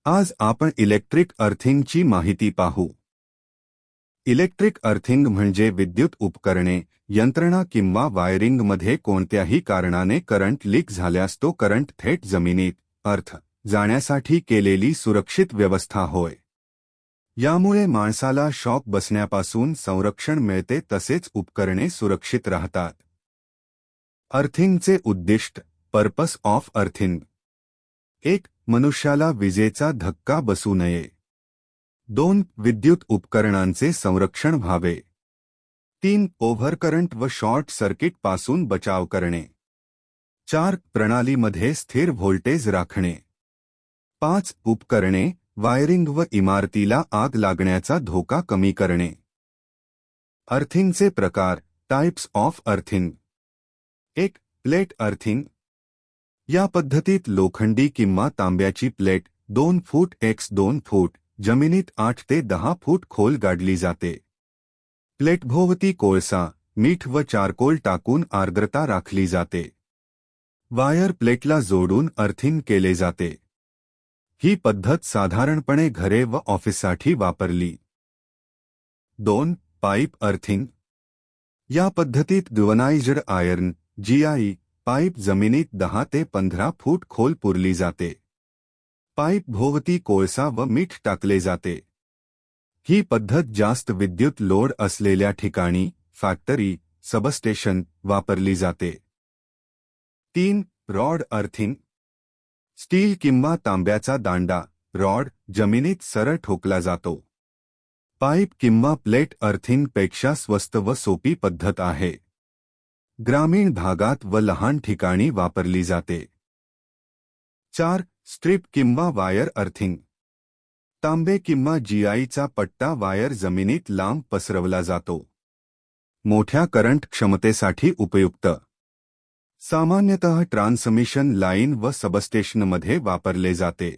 आज आपण इलेक्ट्रिक अर्थिंगची माहिती पाहू। इलेक्ट्रिक अर्थिंग म्हणजे विद्युत उपकरणे, यंत्रणा किंवा वायरिंगमध्ये कोणत्याही कारणाने करंट लीक झाल्यास तो करंट थेट जमिनीत अर्थ जाण्यासाठी केलेली सुरक्षित व्यवस्था होय। यामुळे माणसाला शॉक बसण्यापासून संरक्षण मिळते तसेच उपकरणे सुरक्षित राहतात। अर्थिंगचे उद्दिष्ट, पर्पस ऑफ अर्थिंग: 1. मनुष्याला विजेचा धक्का बसू नये. 2. विद्युत उपकरणांचे संरक्षण व्हावे. 3. ओव्हरकरंट व शॉर्ट सर्किट पासून बचाव करणे. 4. प्रणालीमध्ये स्थिर व्होल्टेज राखणे. 5. उपकरणे, वायरिंग व इमारतीला आग लागण्याचा धोका कमी करणे. अर्थिंगचे प्रकार, types of earthing. 1. Plate earthing. या पद्धतीत लोखंडी किंवा तांब्याची प्लेट 2 फूट x 2 फूट जमिनीत 8 ते 10 फूट खोल गाडली जाते। प्लेटभोवती कोळसा, मीठ व चारकोल टाकून आर्द्रता राखली जाते। वायर प्लेटला जोडून अर्थिंग केले जाते। ही पद्धत साधारणपणे घरे व ऑफिससाठी वापरली। 2. Pipe earthing. या पद्धतीत ग्लवनाइज्ड आयर्न GI पाईप जमिनीत 10 ते 15 फूट खोल पुरली जाते। पाईप भोवती कोळसा व मीठ टाकले जाते। ही पद्धत जास्त विद्युत लोड असलेल्या ठिकाणी, फॅक्टरी, सबस्टेशन वापरली जाते। 3. Rod earthing. स्टील किंवा तांब्याचा दांडा, रॉड, जमिनीत सरळ ठोकला जातो। पाईप किंवा प्लेट अर्थिंगपेक्षा स्वस्त व सोपी पद्धत आहे। ग्रामीण भागात व लहान ठिकाणी वापरली जाते। 4. स्ट्रिप किंवा वायर अर्थिंग. तांबे किंवा GIचा पट्टा वायर जमिनीत लांब पसरवला जातो। मोठ्या करंट क्षमतेसाठी उपयुक्त। सामान्यतः ट्रान्समिशन लाईन व सबस्टेशनमध्ये वापरले जाते।